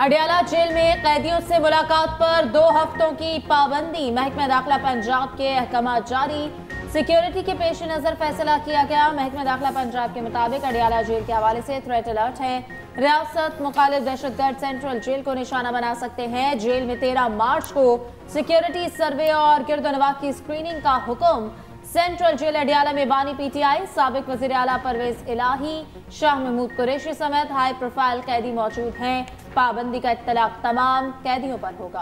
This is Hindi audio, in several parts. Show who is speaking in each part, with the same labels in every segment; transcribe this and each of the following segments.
Speaker 1: अडियाला जेल में कैदियों से मुलाकात पर 2 हफ्तों की पाबंदी। महकमा दाखिला पंजाब के अहकामात जारी। सिक्योरिटी के पेश नजर फैसला किया गया। महकमा दाखिला पंजाब के मुताबिक अडियाला जेल के हवाले से थ्रेट अलर्ट है। रियासत मुखालिफ दहशतगर्द सेंट्रल जेल को निशाना बना सकते हैं। जेल में 13 मार्च को सिक्योरिटी सर्वे और गिरदोनवाह की स्क्रीनिंग का हुक्म। सेंट्रल जेल अडियाला में बानी पीटीआई, साबिक वजीर आला परवेज इलाही, शाह महमूद कुरैशी समेत हाई प्रोफाइल कैदी मौजूद हैं। पाबंदी का इत्तलाक तमाम कैदियों पर होगा।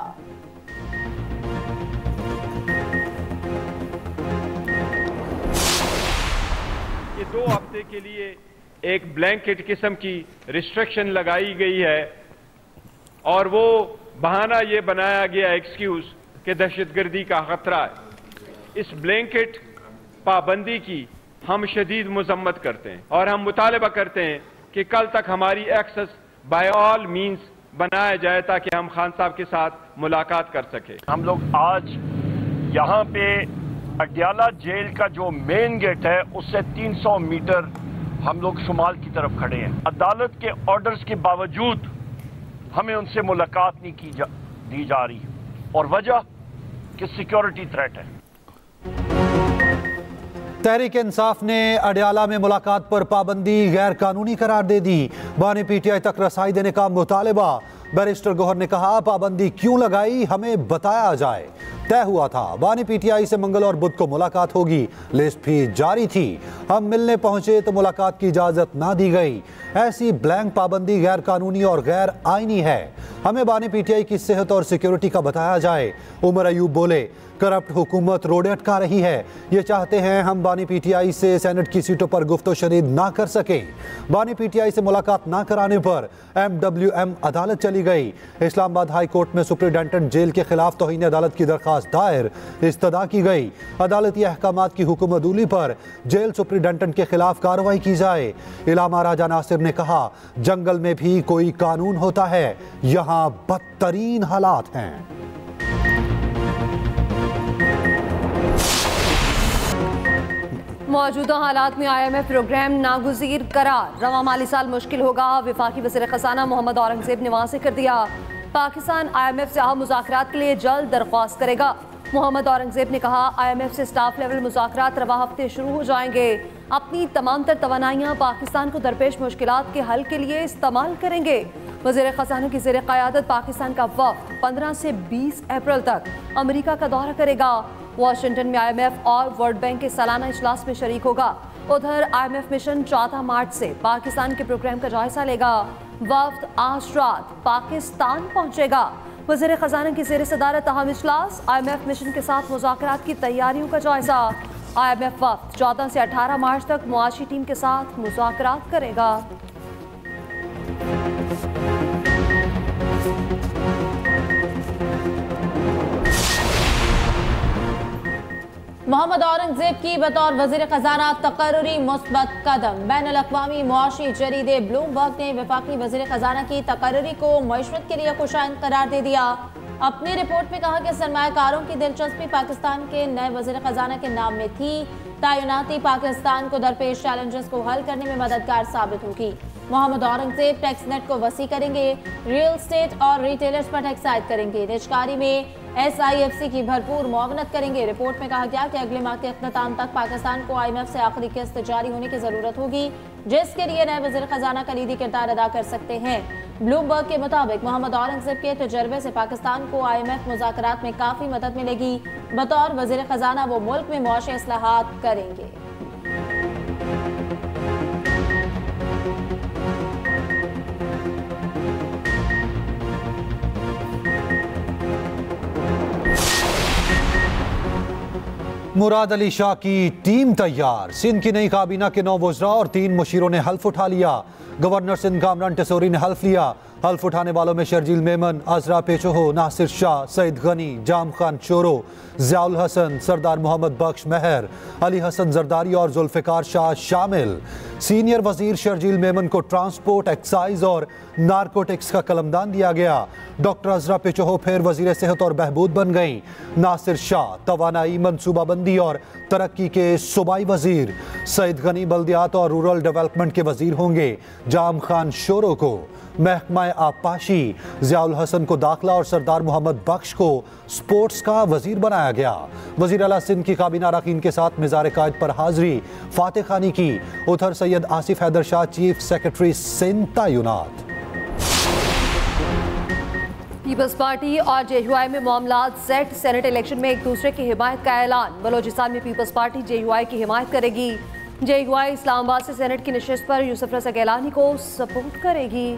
Speaker 2: ये 2 हफ्ते के लिए एक ब्लैंकेट किस्म की रिस्ट्रिक्शन लगाई गई है और वो बहाना ये बनाया गया एक्सक्यूज कि दहशतगर्दी का खतरा है। इस ब्लैंकेट पाबंदी की हम शदीद मजम्मत करते हैं और हम मुतालबा करते हैं कि कल तक हमारी एक्सेस बाय ऑल मींस बनाया जाए ताकि हम खान साहब के साथ मुलाकात कर सके।
Speaker 3: हम लोग आज यहाँ पे अडियाला जेल का जो मेन गेट है उससे 300 मीटर हम लोग शुमाल की तरफ खड़े हैं। अदालत के ऑर्डर्स के बावजूद हमें उनसे मुलाकात नहीं दी जा रही और वजह कि सिक्योरिटी थ्रेट है।
Speaker 4: तहरीक इंसाफ ने अडियाला में मुलाकात पर पाबंदी गैर कानूनी करार दे दी। बानी पीटीआई तक रसाई देने का मुतालबा। बैरिस्टर गौहर ने कहा, पाबंदी क्यों लगाई हमें बताया जाए। तय हुआ था बानी पीटीआई से मंगल और बुध को मुलाकात होगी। लिस्ट भी जारी थी। हम मिलने पहुंचे तो मुलाकात की इजाजत ना दी गई। ऐसी ब्लैंक पाबंदी गैर कानूनी और गैर आईनी है। हमें बानी पीटीआई की सेहत और सिक्योरिटी का बताया जाए। उमर अयूब बोले, करप्ट हुकूमत रोडे अटका रही है। ये चाहते हैं हम बानी पीटीआई से सेनेट की सीटों पर गुफ्तो शनीद ना कर सकें। बानी पीटीआई से मुलाकात ना कराने पर MWM अदालत चली गई। इस्लामाबाद हाई कोर्ट में सुप्रिंटेंडेंट जेल के खिलाफ तौहीन अदालत की दरखास्त दायर इस्तदा की गई। अदालती अहकामात की हुकूमतूली पर जेल सुप्रिंटेंडेंट के खिलाफ कार्रवाई की जाए। इलामा राजा नासिर ने कहा, जंगल में भी कोई कानून होता है, यहाँ बदतरीन हालात हैं।
Speaker 5: मौजूदा हालात में IMF प्रोग्राम नागुज़ीर करार। रवा माली साल मुश्किल होगा। वफाकी वज़ीर ख़ज़ाना मोहम्मद औरंगज़ेब ने वाज़ेह कर दिया। पाकिस्तान IMF से अहम मुज़ाकरात के लिए जल्द दरख्वास्त करेगा। मोहम्मद औरंगज़ेब ने कहा, IMF से स्टाफ लेवल मुज़ाकरात रवा हफ्ते शुरू हो जाएंगे। अपनी तमाम तर तवानाइयाँ पाकिस्तान को दरपेश मुश्किलात के हल के लिए इस्तेमाल करेंगे। वज़ीर ख़ज़ाना की ज़ेर क़यादत पाकिस्तान का वफ़द 15 से 20 अप्रैल तक अमेरिका का दौरा करेगा। वाशिंगटन में IMF और वर्ल्ड बैंक के सालाना इजलास में शरीक होगा। उधर IMF मिशन 14 मार्च से पाकिस्तान के प्रोग्राम का जायजा लेगा। वफ़द आज रात पाकिस्तान पहुंचेगा। वज़ीर ख़ज़ाना की ज़ेर सदारत अहम इजलास। IMF मिशन के साथ मुज़ाकरात की तैयारियों का जायजा। IMF वफ़द 14 से 18 मार्च तक मुआशी टीम के साथ मुज़ाकरात करेगा।
Speaker 1: मोहम्मद औरंगजेब की बतौर वज़ीर ख़ज़ाना तकर्रुरी मुस्बत कदम। बैनुल अक़वामी मुआशी जरीदे ब्लूमबर्ग ने वफाकी वज़ीर ख़ज़ाना की तकर्रुरी को मईशत के लिए खुशाइंद करार दे दिया। अपनी रिपोर्ट में कहा कि सरमायाकारों की दिलचस्पी पाकिस्तान के नए वज़ीर ख़ज़ाना के नाम में थी। तैनाती पाकिस्तान को दरपेश चैलेंजेस को हल करने में मददगार साबित होगी। मोहम्मद औरंगजेब टैक्स नेट को वसी करेंगे। रियल स्टेट और रिटेलर्स पर टैक्स आयद करेंगे। निजकारी में SIFC की भरपूर मुआवनत करेंगे। रिपोर्ट में कहा गया कि अगले माह के अख्ताम तक पाकिस्तान को IMF से आखिरी किस्त जारी होने की जरूरत होगी, जिसके लिए नए वज़ीर ख़ज़ाना कलीदी किरदार अदा कर सकते हैं। ब्लूमबर्ग के मुताबिक मोहम्मद औरंगजेब के तजर्बे से पाकिस्तान को IMF मुज़ाकरात में काफ़ी मदद मिलेगी। बतौर वज़ीर ख़ज़ाना वो मुल्क में मुआशी इस्लाहात करेंगे।
Speaker 4: मुराद अली शाह की टीम तैयार। सिंध की नई काबीना के 9 वज़रा और 3 मुशीरों ने हल्फ उठा लिया। गवर्नर सिंध कामरान टेसोरी ने हल्फ लिया। हल्फ उठाने वालों में शर्जील मेमन, अजरा पेचोहो, नासिर शाह, सईद गनी, जाम खान चोरो, ज़ियाउल हसन, सरदार मोहम्मद बख्श मेहर, अली हसन जरदारी और जुल्फ़िकार शाह शामिल। सीनियर वजीर शर्जील मेमन को ट्रांसपोर्ट, एक्साइज और नारकोटिक्स का कलमदान दिया गया। डॉक्टर अजरा पेचोहो फिर वजीर सेहत और बहबूद बन गई। नासिर शाह तवानाई, मनसूबाबंदी और तरक्की के सूबाई वजीर। सईद गनी बल्दियात और रूरल डेवलपमेंट के वजीर होंगे। जाम खान शोरो को महकमा आबपाशी, ज़ियाउल हसन को दाखिला और सरदार मोहम्मद बख्श को स्पोर्ट्स का वजीर बनाया गया। वजीर आला सिंध की काबीना अरकान के साथ मिज़ार कायद पर हाजिरी फातेह खानी की। उधर सैयद आसिफ हैदर शाह चीफ सेक्रेटरी सिंध तैनात।
Speaker 5: पीपल्स पार्टी और जेयूआई में मामलात सेट। सेनेट इलेक्शन में एक दूसरे की हिमायत का ऐलान। बलोचिस्तान में पीपल्स पार्टी जेयूआई की हिमायत करेगी। जेयूआई इस्लामाबाद से सेनेट की नशिस्त पर यूसुफ रज़ा गिलानी को सपोर्ट करेगी।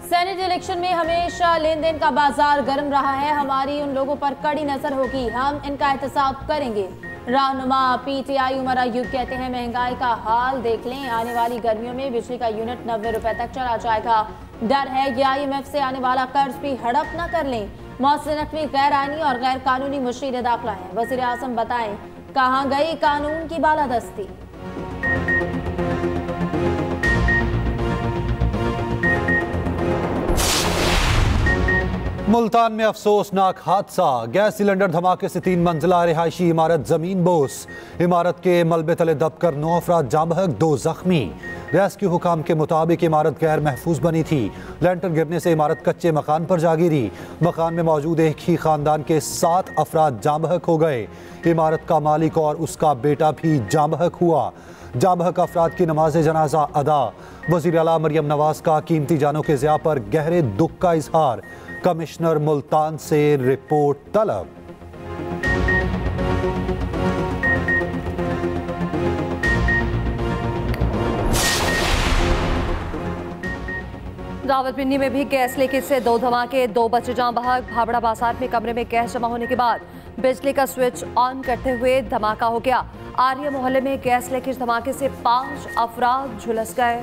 Speaker 1: सेनेट इलेक्शन में हमेशा लेन देन का बाजार गर्म रहा है। हमारी उन लोगों पर कड़ी नजर होगी, हम इनका एहतसाब करेंगे। रहनुमा पीटीआई उमर अयूब कहते हैं महंगाई का हाल देख लें, आने वाली गर्मियों में बिजली का यूनिट 90 रुपए तक चला जाएगा। डर है कि IMF से आने वाला कर्ज भी हड़प न कर लें। मौसम नकवी गैर आईनी और गैर कानूनी मुशीर दाखिला है। वजीर आजम बताएं कहाँ गई कानून की बालादस्ती।
Speaker 4: मुल्तान में अफसोसनाक हादसा, गैस सिलेंडर धमाके से 3 मंजिला रिहायशी इमारत जमीन बोस। इमारत के मलबे तले दबकर 9 अफराद जाँ बहक, 2 जख्मी। रेस्क्यू हुकाम के मुताबिक इमारत गैर महफूज बनी थी। लेंटर गिरने से इमारत कच्चे मकान पर जा गिरी। मकान में मौजूद एक ही खानदान के 7 अफराद जाँ बहक हो गए। इमारत का मालिक और उसका बेटा भी जाँ बहक हुआ। जाँ बहक अफराद की नमाज जनाजा अदा। वज़ीर आला मरियम नवाज का कीमती जानों के ज़िया पर गहरे दुख का इजहार। कमिश्नर मुल्तान से रिपोर्ट तलब।
Speaker 5: रावलपिंडी में भी गैस लीकेज से 2 धमाके, 2 बच्चे जाँ बहक। भाबड़ा बाजार में कमरे में गैस जमा होने के बाद बिजली का स्विच ऑन करते हुए धमाका हो गया। आर्य मोहल्ले में गैस लीकेज धमाके से 5 अफराद झुलस गए।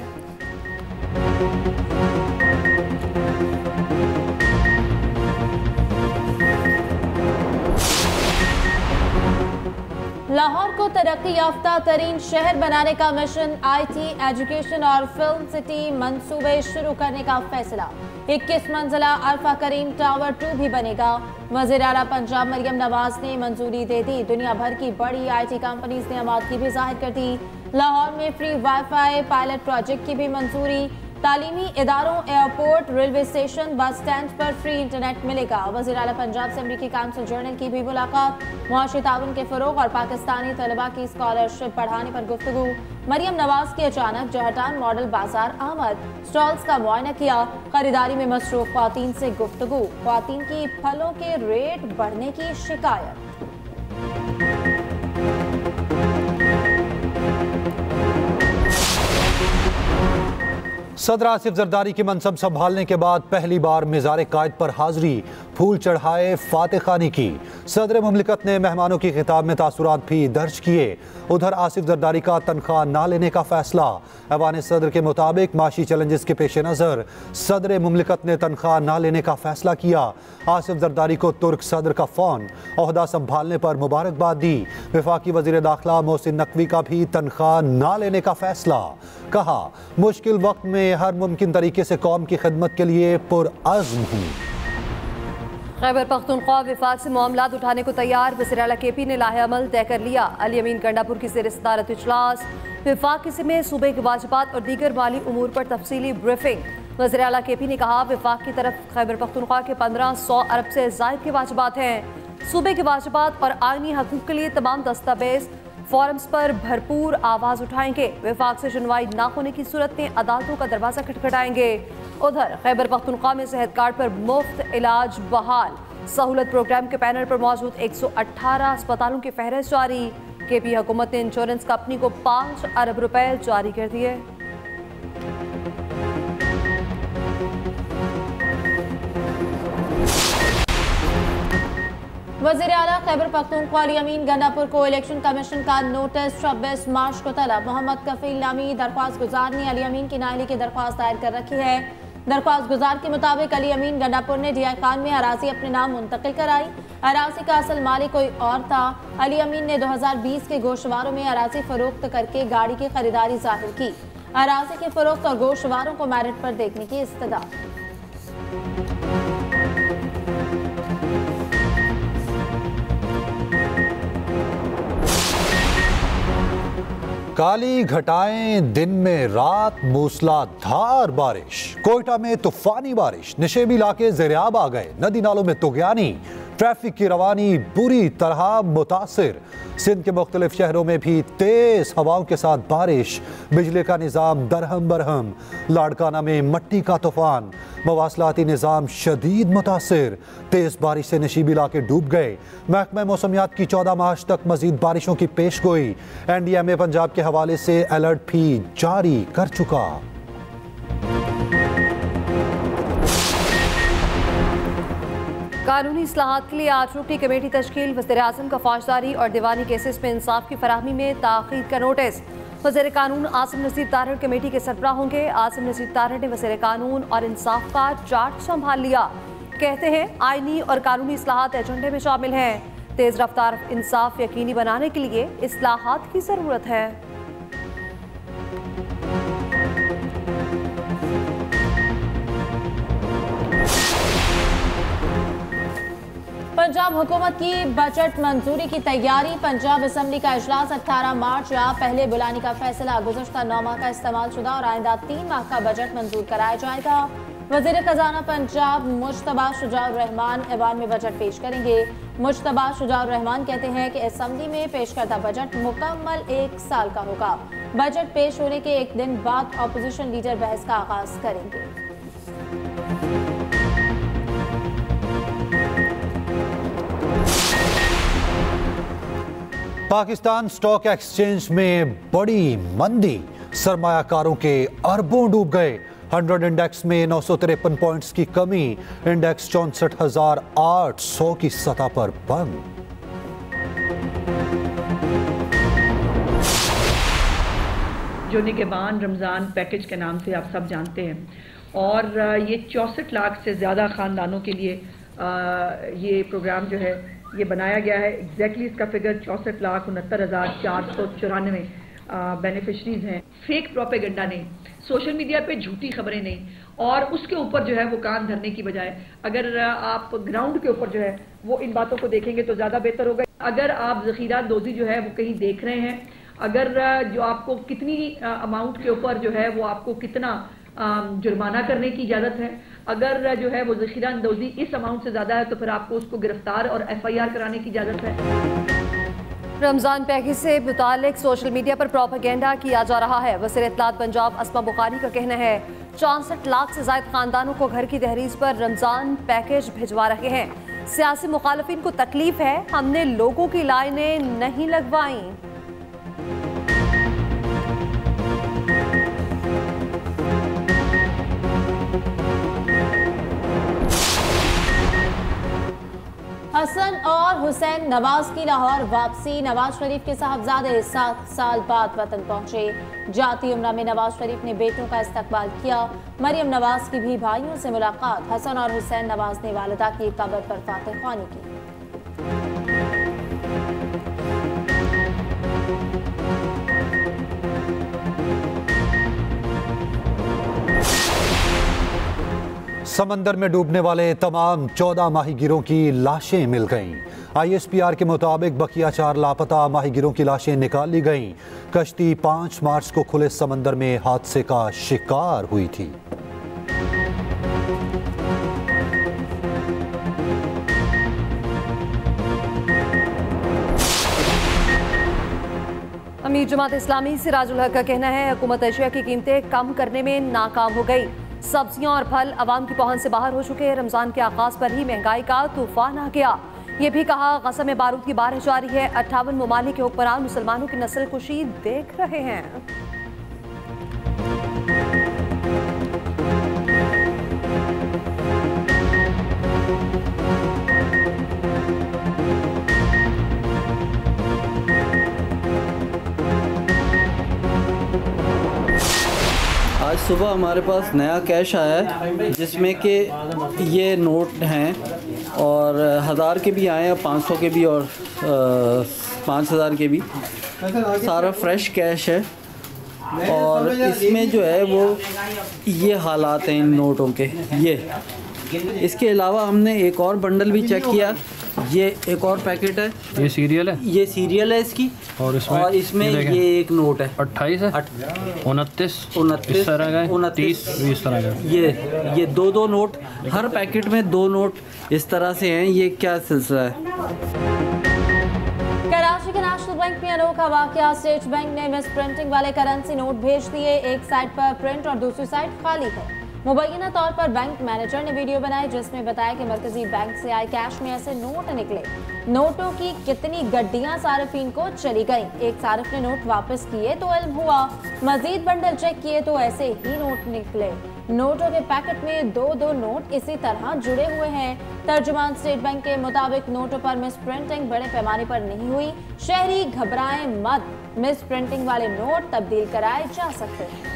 Speaker 1: लाहौर को तरक्की याफ्ता तरीन शहर बनाने का मिशन, IT, एजुकेशन और फिल्म सिटी मंसूबे शुरू करने का फैसला। 21 मंजिला अल्फा करीम टावर 2 भी बनेगा। वज़ीर आला पंजाब मरियम नवाज ने मंजूरी दे दी। दुनिया भर की बड़ी IT कंपनीज ने आमादगी भी जाहिर कर दी। लाहौर में फ्री वाईफाई पायलट प्रोजेक्ट की भी मंजूरी। तालीमी इदारों, airport, railway station, bus stand पर फ्री इंटरनेट मिलेगा। वज़ीर आला पंजाब से अमरीकी काउंसिल जनरल की भी मुलाकात। मुआशी ताउन के फरोग और पाकिस्तानी तलबा की स्कॉलरशिप बढ़ाने पर गुफ्तगू। मरियम नवाज की अचानक जहटान मॉडल बाजार आमद। स्टॉल्स का मुआयना किया। खरीदारी में मसरूफ ख्वातीन से गुफ्तगू। ख्वातीन की फलों के रेट बढ़ने की शिकायत।
Speaker 4: सदर आसिफ जरदारी की मनसब संभालने के बाद पहली बार मिज़ार कायद पर हाजिरी, फूल चढ़ाए फातेह खानी की। सदर मुमलिकत ने मेहमानों की खिताब में तासुरात भी दर्ज किए। उधर आसिफ जरदारी का तनख्वाह ना लेने का फैसला। ऐवान सदर के मुताबिक माशी चैलेंजेस के पेश नज़र सदर मुमलिकत ने तनख्वाह ना लेने का फैसला किया। आसिफ जरदारी को तुर्क सदर का फ़ोन, ओहदा संभालने पर मुबारकबाद दी। वफाकी वज़ीर दाखिला मोहसिन नकवी का भी तनख्वाह ना लेने का फैसला। कहा मुश्किल वक्त में हर मुमकिन तरीके से कौम की खिदमत के लिए पुरअज़्म हूँ।
Speaker 5: खैबर पख्तूनख्वा विफाक से मामलात उठाने को तैयार। वज़ीर आला KP ने लाहे अमल तय कर लिया। अली अमीन गंडापुर की ज़ेर सदारत इजलास। विफाक में सूबे के वाजिबात और दीगर माली उमूर पर तफसीली ब्रीफिंग। वज़ीर आला KP ने कहा विफाक की तरफ खैबर पख्तूनख्वा के 1500 अरब से ज़ायद के वाजिबात हैं। सूबे के वाजिबात और आईनी हकूक़ के लिए तमाम दस्तावेज फोरम्स पर भरपूर आवाज़ उठाएंगे। विफाक से सुनवाई ना होने की सूरत में अदालतों का दरवाज़ा खटखटाएंगे। उधर खैबर पख्तूनख्वा में सेहत कार्ड पर मुफ्त इलाज बहाल। सहूलत प्रोग्राम के पैनल पर मौजूद 118 अस्पतालों की फहरिस्त जारी। KP हुकूमत ने इंश्योरेंस कंपनी को 5 अरब रुपए जारी कर दिए।
Speaker 1: वज़ीर आला खैबर पख्तूनख्वा अली अमीन गंडापुर को इलेक्शन कमीशन का नोटिस 26 मार्च को तलब। मोहम्मद कफील नामी दरख्वास्त गुजार ने अली अमीन की नाअहली की दरख्वास्त दायर कर रखी है। दरख्वास्त गुजार के मुताबिक अली अमीन गंडापुर ने DI खान में अराजी अपने नाम मुंतकिल कराई। अराजी का असल मालिक कोई और था। अली अमीन ने 2020 के गोशवारों में अराजी फरोख्त करके गाड़ी की खरीदारी जाहिर की। अराजी के फरोख्त और गोशवारों को मेरिट पर देखने की इस्तदा।
Speaker 4: काली घटाएं, दिन में रात मूसलाधार बारिश। कोयटा में तूफानी बारिश, नशेबी इलाके ज़ेरियाब आ गए। नदी नालों में तुगयानी, ट्रैफिक की रवानी बुरी तरह मुतासिर। सिंध के मुख्तलिफ शहरों में भी तेज हवाओं के साथ बारिश। बिजली का निज़ाम दरहम बरहम। लाड़काना में मट्टी का तूफान, मवासलाती निज़ाम शदीद मुतासिर। तेज बारिश से नशीबी इलाके डूब गए। महकमा मौसमियात की 14 मार्च तक मजीद बारिशों की पेशगोई। NDMA पंजाब के हवाले से अलर्ट भी जारी कर चुका।
Speaker 5: कानूनी इस्लाहात के लिए 8 रुकनी कमेटी तश्कील। वज़ीर-ए-आज़म का फौजदारी और दीवानी केसेस में इंसाफ की फराहमी में ताख़ीर का नोटिस। वज़ीर कानून आसिम नज़ीर तारड़ कमेटी के सरबराह होंगे। आसिम नज़ीर तारड़ ने वज़ीर कानून और इंसाफ का चार्ज संभाल लिया। कहते हैं आईनी और कानूनी इस्लाहात एजेंडे में शामिल हैं। तेज़ रफ्तार इंसाफ यकीनी बनाने के लिए इस्लाहात की ज़रूरत है।
Speaker 1: पंजाब हुकूमत की बजट मंजूरी की तैयारी। पंजाब असम्बली का इजलास 18 मार्च या पहले बुलाने का फैसला। गुज़श्ता 9 माह का इस्तेमाल शुदा और आइंदा 3 माह का बजट मंजूर कराया जाएगा। वज़ीर खजाना पंजाब मुश्तबा शुजाउर रहमान ऐवान में बजट पेश करेंगे। मुश्तबा शुजाउर रहमान कहते हैं कि असम्बली में पेश करदा बजट मुकम्मल 1 साल का होगा। बजट पेश होने के 1 दिन बाद अपोजिशन लीडर बहस का आगाज करेंगे।
Speaker 4: पाकिस्तान स्टॉक एक्सचेंज में बड़ी मंदी, सरमायाकारों के अरबों डूब गए। 100 इंडेक्स में 953 पॉइंट्स की कमी, इंडेक्स 64,800 की सतह पर बंद।
Speaker 6: जो निगहबान रमज़ान पैकेज के नाम से आप सब जानते हैं, और ये 64 लाख से ज़्यादा ख़ानदानों के लिए ये प्रोग्राम जो है ये बनाया गया है। एग्जैक्टली इसका फिगर 64,69,494 बेनिफिशरीज हैं। फेक प्रोपेगेंडा नहीं, सोशल मीडिया पे झूठी खबरें नहीं, और उसके ऊपर जो है वो कान धरने की बजाय अगर आप ग्राउंड के ऊपर जो है वो इन बातों को देखेंगे तो ज़्यादा बेहतर होगा। अगर आप ज़ख़ीरा दोज़ी जो है वो कहीं देख रहे हैं, अगर जो आपको कितनी अमाउंट के ऊपर जो है वो आपको कितना जुर्माना करने की इजाज़त है, अगर जो है वो ज़ख़ीरा अंदोज़ी इस अमाउंट से ज़्यादा है तो फिर आपको उसको गिरफ्तार और FIR कराने की इजाज़त है।
Speaker 5: रमज़ान पैकेज से मुतालिक सोशल मीडिया पर प्रोपेगेंडा किया जा रहा है। वज़ीर इत्तलात पंजाब अस्मा बुखारी का कहना है 64 लाख से ज़ायद खानदानों को घर की दहलीज पर रमज़ान पैकेज भिजवा रहे हैं। सियासी मुखालिफिन को तकलीफ है, हमने लोगों की लाइनें नहीं लगवाई।
Speaker 1: हसन और हुसैन नवाज की लाहौर वापसी। नवाज शरीफ के साहबजादे 7 साल बाद वतन पहुंचे। जाती उम्रा में नवाज शरीफ ने बेटों का इस्तकबाल किया। मरियम नवाज की भी भाइयों से मुलाकात। हसन और हुसैन नवाज ने वालिदा की कब्र पर फातिह ख्वानी की।
Speaker 4: समंदर में डूबने वाले तमाम 14 माहीगिरों की लाशें मिल गईं। ISPR के मुताबिक बकिया 4 लापता माहीगिरों की लाशें निकाल ली गईं। कश्ती 5 मार्च को खुले समंदर में हादसे का शिकार हुई थी।
Speaker 5: अमीर जमात इस्लामी सिराजुल हक का कहना है हुकूमत अशिया की कीमतें कम करने में नाकाम हो गई। सब्जियां और फल आवाम की पहुंच से बाहर हो चुके हैं। रमजान के आगाज पर ही महंगाई का तूफान आ गया। ये भी कहा गज़ा में बारूद की बारिश जारी है। 58 ममालिक के हुक्मरान मुसलमानों की नस्ल कुशी देख रहे हैं।
Speaker 7: आज सुबह हमारे पास नया कैश आया है जिसमें कि ये नोट हैं और 1000 के भी आए हैं, 500 के भी और 5000 के भी। सारा फ्रेश कैश है और इसमें जो है वो ये हालात हैं इन नोटों के। इसके अलावा हमने एक और बंडल भी चेक किया। ये एक और पैकेट है।
Speaker 8: ये सीरियल है।
Speaker 7: ये सीरियल है इसकी। और इसमें ये एक नोट है।
Speaker 8: 28 है, 29 इस तरह का है, 30 इस तरह का।
Speaker 7: ये दो नोट, हर पैकेट में 2 नोट इस तरह से हैं। ये क्या सिलसिला है?
Speaker 1: कराची के नेशनल बैंक में अनोखा वाकया। स्टेट बैंक ने मिस प्रिंटिंग वाले करेंसी नोट भेज दिए। एक साइड पर प्रिंट और दूसरी साइड खाली है। मुबैना तौर पर बैंक मैनेजर ने वीडियो बनाई जिसमें बताया कि मरकजी बैंक से आए कैश में ऐसे नोट निकले। नोटों की कितनी गड्डियां सारिफीन को चली गईं। एक सारिफ ने नोट वापस किए तो इल्म हुआ, मजीद बंडल चेक किए तो ऐसे ही नोट निकले। नोटों के पैकेट में 2 नोट इसी तरह जुड़े हुए हैं। तर्जुमान स्टेट बैंक के मुताबिक नोटों पर मिस प्रिंटिंग बड़े पैमाने पर नहीं हुई। शहरी घबराएं मत, मिस प्रिंटिंग वाले नोट तब्दील कराए जा सकते हैं।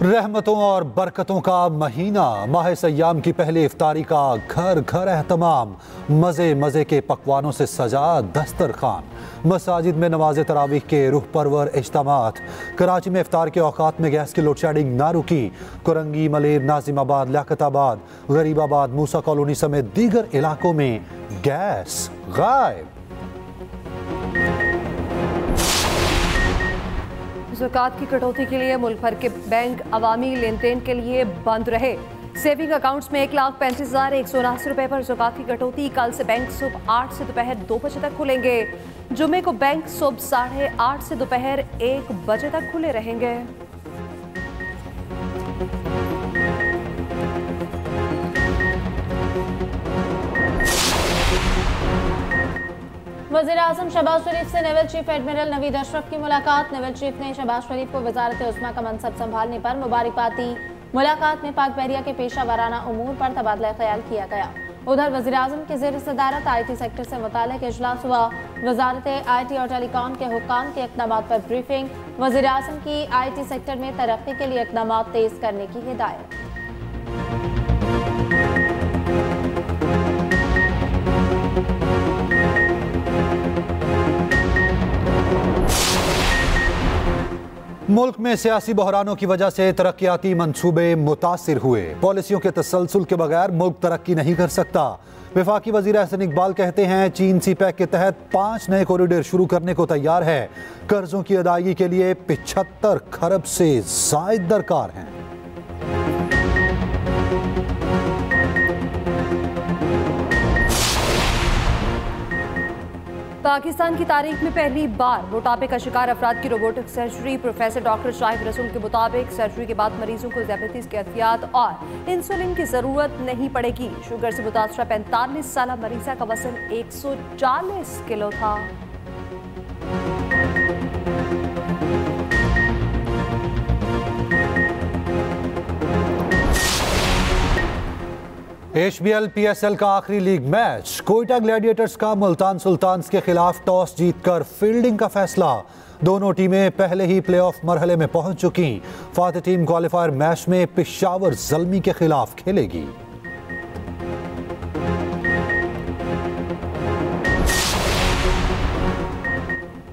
Speaker 4: रहमतों और बरकतों का महीना, माह सयाम की पहली इफ्तारी का घर घर एहतमाम। मज़े मज़े के पकवानों से सजा दस्तरखान। मसाजिद में नमाज तरावीह के रूह परवर इज्तिमात। कराची में इफ्तार के औकात में गैस की लोड शेडिंग ना रुकी। कुरंगी, मलेर, नाजिमाबाद, लियाकताबाद, गरीबाबाद, मूसा कॉलोनी समेत दीगर इलाकों में गैस गायब।
Speaker 5: ज़कात की कटौती के लिए मुल्क भर के बैंक अवामी लेन देन के लिए बंद रहे। सेविंग अकाउंट्स में 1,35,179 रुपए पर ज़कात की कटौती। कल से बैंक सुबह 8 से दोपहर 2 बजे तक खुलेंगे। जुमे को बैंक सुबह 8:30 से दोपहर 1 बजे तक खुले रहेंगे।
Speaker 1: वज़ीर-ए-आज़म शहबाज शरीफ से naval chief admiral Naveed Ashraf की मुलाकात। नेवल चीफ ने शहबाज शरीफ को वज़ारत उस्मा का मनसब संभालने पर मुबारकबाद दी। मुलाकात में पाक बहरिया के पेशा वाराना उमूर पर तबादला ख्याल किया गया। उधर वज़ीर-ए-आज़म के ज़ेर सदारत IT सेक्टर से मुताल्लिक़ इजलास हुआ। वज़ारत IT और टेलीकॉम के हुक्काम के इक़दामात पर ब्रीफिंग। वज़ीर-ए-आज़म की IT सेक्टर में तरक्की के लिए इक़दामात तेज़ करने की हिदायत।
Speaker 4: मुल्क में सियासी बहरानों की वजह से तरक्याती मंसूबे मुतासिर हुए। पॉलिसियों के तसलसल के बगैर मुल्क तरक्की नहीं कर सकता। वफाकी वज़ीर एहसन इकबाल कहते हैं चीन CPEC के तहत 5 नए कॉरिडोर शुरू करने को तैयार है। कर्जों की अदायगी के लिए 75 खरब से ज़ायद दरकार हैं।
Speaker 5: पाकिस्तान की तारीख में पहली बार मोटापे का शिकार अफराद की robotic surgery. Professor doctor Shahid रसूल के मुताबिक सर्जरी के बाद मरीजों को डायबिटीज के अदवियात और इंसुलिन की जरूरत नहीं पड़ेगी। शुगर से मुतासरा 45 साल मरीजा का वजन 140 किलो था।
Speaker 4: HBL PSL का आखिरी लीग मैच। कोयटा ग्लैडिएटर्स का मुल्तान सुल्तान्स के खिलाफ टॉस जीतकर फील्डिंग का फैसला। दोनों टीमें पहले ही प्लेऑफ मरहले में पहुंच चुकी। फातिह टीम क्वालिफायर मैच में पेशावर ज़ल्मी के खिलाफ खेलेगी।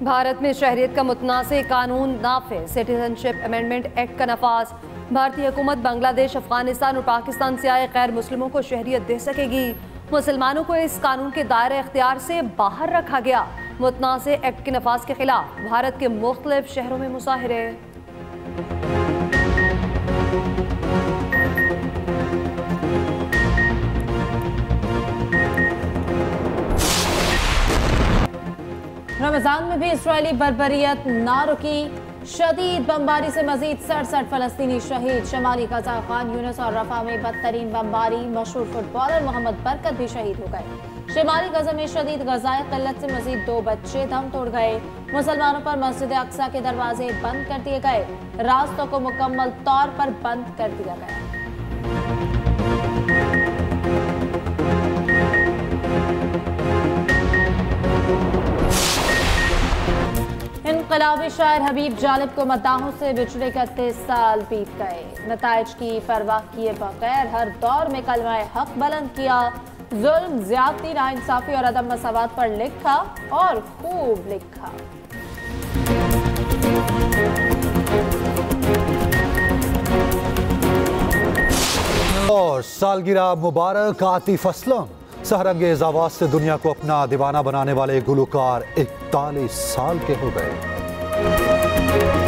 Speaker 5: भारत में शहरियत का मुतनाज़ कानून नाफिज। सिटीजनशिप अमेंडमेंट एक्ट का नफाज। भारतीय हुकूमत बांग्लादेश, अफगानिस्तान और पाकिस्तान से आए गैर मुस्लिमों को शहरियत दे सकेगी। मुसलमानों को इस कानून के दायरे इख्तियार से बाहर रखा गया। मुतनाज़ एक्ट के नफाज के खिलाफ भारत के मुख्तलिफ शहरों में मुजाहिरे।
Speaker 1: रमजान में भी इस्राएली बर्बरियत ना रुकी। शदीद बमबारी से मजीद 67 फलस्तीनी शहीद। शमाली गजा खान यूनिस और रफा में बदतरीन बमबारी। मशहूर फुटबॉलर मोहम्मद बरकत भी शहीद हो गए। शिमाली गजा में शदीद गजाए किल्लत से मजीद 2 बच्चे दम तोड़ गए। मुसलमानों पर मस्जिद अक्सा के दरवाजे बंद कर दिए गए। रास्तों को मुकम्मल तौर पर बंद कर दिया गया। इनकलाबी शायर हबीब जालिब को मद्दाहों से बिछड़े 31 साल बीत गए। नताइज की परवाह किए बगैर हर दौर में कलमाए हक बुलंद किया। जुल्म, ज्यादती, नाइंसाफी और अदम मसावत पर लिखा और खूब लिखा।
Speaker 4: और सालगिरह मुबारक आतिफ असलम। सहरंगेज आवाज से दुनिया को अपना दीवाना बनाने वाले गुलकार 41 साल के हो गए।